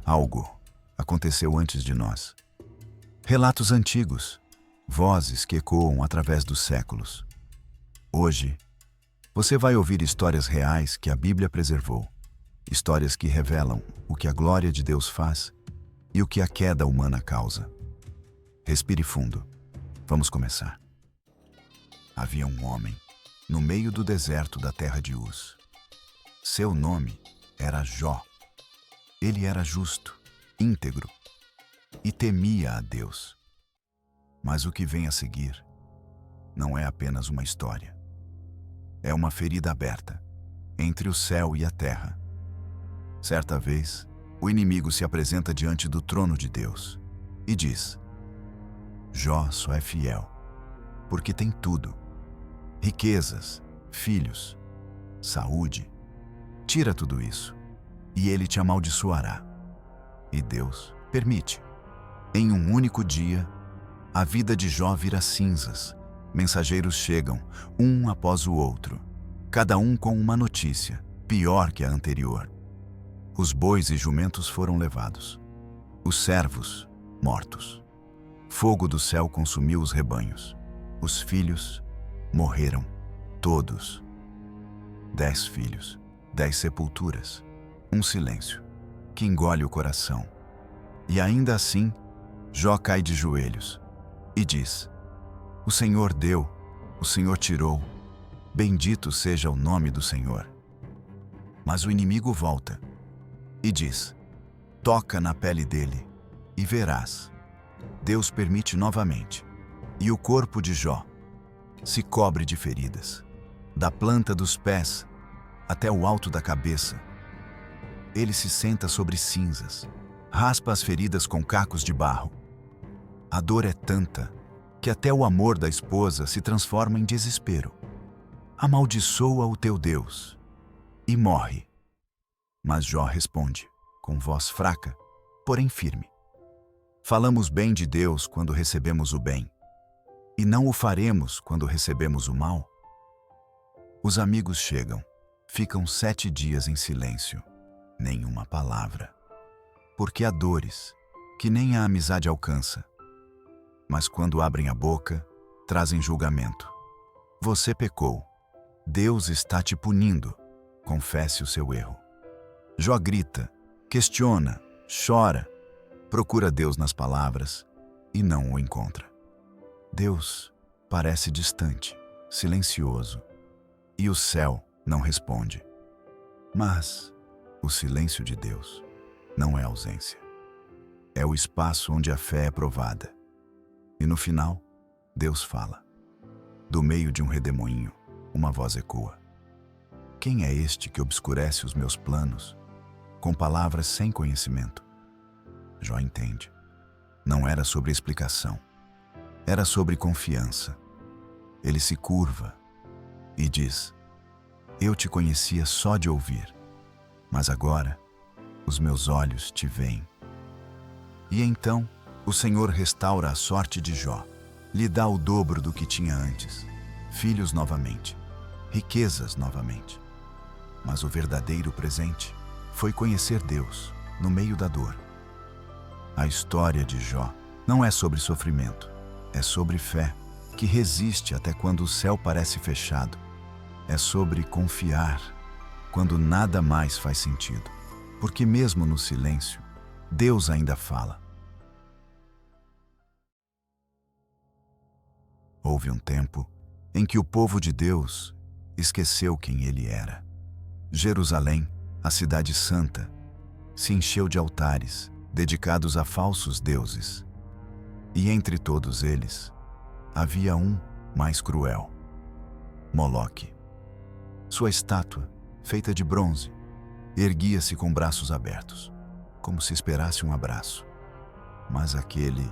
Algo aconteceu antes de nós. Relatos antigos, vozes que ecoam através dos séculos. Hoje, você vai ouvir histórias reais que a Bíblia preservou. Histórias que revelam o que a glória de Deus faz e o que a queda humana causa. Respire fundo. Vamos começar. Havia um homem no meio do deserto da terra de Uz. Seu nome era Jó. Ele era justo, íntegro e temia a Deus. Mas o que vem a seguir não é apenas uma história. É uma ferida aberta entre o céu e a terra. Certa vez, o inimigo se apresenta diante do trono de Deus e diz: Jó só é fiel porque tem tudo: riquezas, filhos, saúde. Tira tudo isso e ele te amaldiçoará. E Deus permite. Em um único dia, a vida de Jó vira cinzas. Mensageiros chegam, um após o outro, cada um com uma notícia, pior que a anterior. Os bois e jumentos foram levados. Os servos, mortos. Fogo do céu consumiu os rebanhos. Os filhos morreram, todos. 10 filhos, 10 sepulturas. Um silêncio que engole o coração. E ainda assim, Jó cai de joelhos e diz: O Senhor deu, o Senhor tirou. Bendito seja o nome do Senhor. Mas o inimigo volta e diz: Toca na pele dele e verás. Deus permite novamente. E o corpo de Jó se cobre de feridas, da planta dos pés até o alto da cabeça. Ele se senta sobre cinzas, raspa as feridas com cacos de barro. A dor é tanta que até o amor da esposa se transforma em desespero. Amaldiçoa o teu Deus e morre. Mas Jó responde, com voz fraca, porém firme: Falamos bem de Deus quando recebemos o bem, e não o faremos quando recebemos o mal? Os amigos chegam, ficam 7 dias em silêncio, nenhuma palavra, porque há dores que nem a amizade alcança. Mas quando abrem a boca, trazem julgamento. Você pecou. Deus está te punindo. Confesse o seu erro. Jó grita, questiona, chora, procura Deus nas palavras e não o encontra. Deus parece distante, silencioso, e o céu não responde. Mas o silêncio de Deus não é ausência. É o espaço onde a fé é provada. E no final, Deus fala. Do meio de um redemoinho, uma voz ecoa: Quem é este que obscurece os meus planos com palavras sem conhecimento? Jó entende. Não era sobre explicação. Era sobre confiança. Ele se curva e diz: Eu te conhecia só de ouvir, mas agora os meus olhos te veem. E então o Senhor restaura a sorte de Jó, lhe dá o dobro do que tinha antes, filhos novamente, riquezas novamente. Mas o verdadeiro presente foi conhecer Deus no meio da dor. A história de Jó não é sobre sofrimento, é sobre fé, que resiste até quando o céu parece fechado. É sobre confiar quando nada mais faz sentido, porque mesmo no silêncio, Deus ainda fala. Houve um tempo em que o povo de Deus esqueceu quem ele era. Jerusalém, a cidade santa, se encheu de altares dedicados a falsos deuses. E entre todos eles, havia um mais cruel: Moloque. Sua estátua, feita de bronze, erguia-se com braços abertos, como se esperasse um abraço. Mas aquele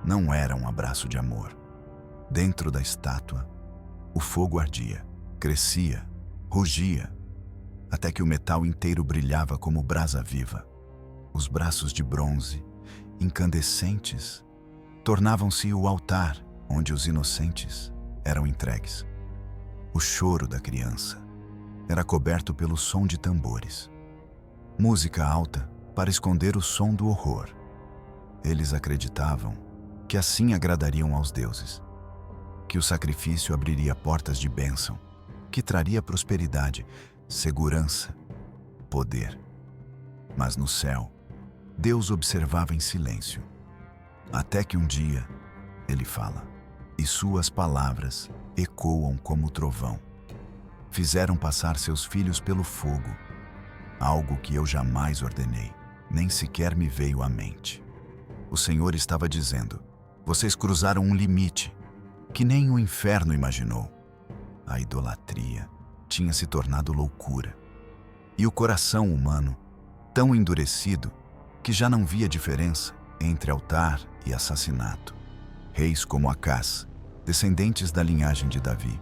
não era um abraço de amor. Dentro da estátua, o fogo ardia, crescia, rugia, até que o metal inteiro brilhava como brasa viva. Os braços de bronze, incandescentes, tornavam-se o altar onde os inocentes eram entregues. O choro da criança era coberto pelo som de tambores. Música alta para esconder o som do horror. Eles acreditavam que assim agradariam aos deuses, que o sacrifício abriria portas de bênção, que traria prosperidade, segurança, poder. Mas no céu, Deus observava em silêncio, até que um dia ele fala, e suas palavras ecoam como trovão. Fizeram passar seus filhos pelo fogo, algo que eu jamais ordenei, nem sequer me veio à mente. O Senhor estava dizendo, vocês cruzaram um limite que nem o inferno imaginou. A idolatria tinha se tornado loucura, e o coração humano, tão endurecido que já não via diferença entre altar e assassinato. Reis como Acás, descendentes da linhagem de Davi,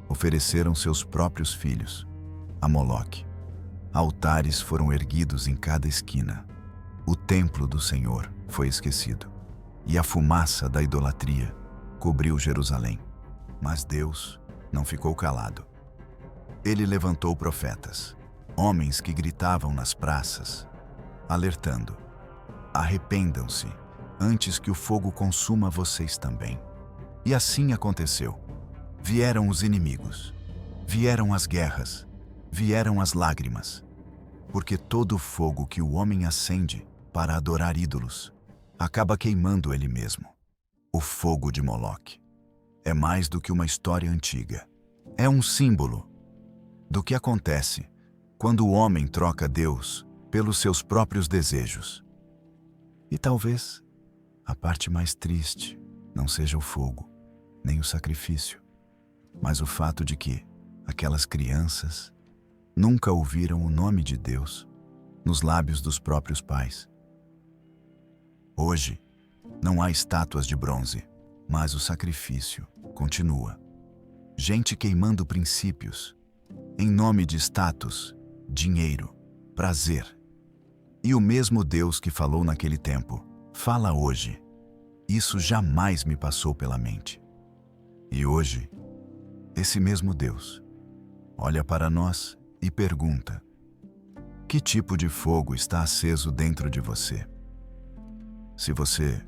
ofereceram seus próprios filhos a Moloque. Altares foram erguidos em cada esquina. O templo do Senhor foi esquecido, e a fumaça da idolatria cobriu Jerusalém. Mas Deus não ficou calado. Ele levantou profetas, homens que gritavam nas praças, alertando: arrependam-se, antes que o fogo consuma vocês também. E assim aconteceu. Vieram os inimigos, vieram as guerras, vieram as lágrimas, porque todo fogo que o homem acende para adorar ídolos acaba queimando ele mesmo. O fogo de Moloque é mais do que uma história antiga. É um símbolo do que acontece quando o homem troca Deus pelos seus próprios desejos. E talvez a parte mais triste não seja o fogo, nem o sacrifício, mas o fato de que aquelas crianças nunca ouviram o nome de Deus nos lábios dos próprios pais. Hoje, não há estátuas de bronze, mas o sacrifício continua. Gente queimando princípios em nome de status, dinheiro, prazer. E o mesmo Deus que falou naquele tempo, fala hoje. Isso jamais me passou pela mente. E hoje, esse mesmo Deus olha para nós e pergunta: que tipo de fogo está aceso dentro de você? Se você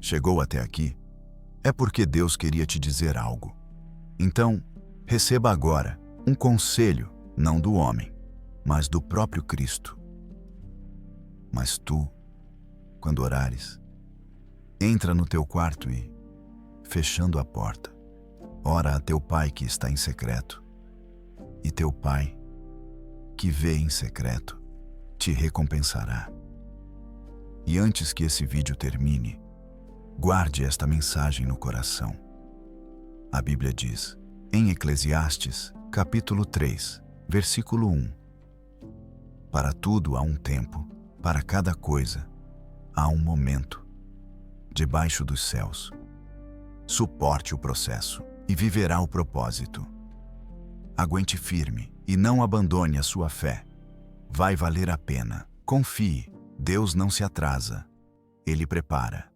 chegou até aqui, é porque Deus queria te dizer algo. Então, receba agora um conselho, não do homem, mas do próprio Cristo. Mas tu, quando orares, entra no teu quarto e, fechando a porta, ora a teu Pai que está em secreto. E teu Pai, que vê em secreto, te recompensará. E antes que esse vídeo termine, guarde esta mensagem no coração. A Bíblia diz, em Eclesiastes, capítulo 3, versículo 1: para tudo há um tempo, para cada coisa há um momento, debaixo dos céus. Suporte o processo e viverá o propósito. Aguente firme e não abandone a sua fé. Vai valer a pena. Confie, Deus não se atrasa. Ele prepara.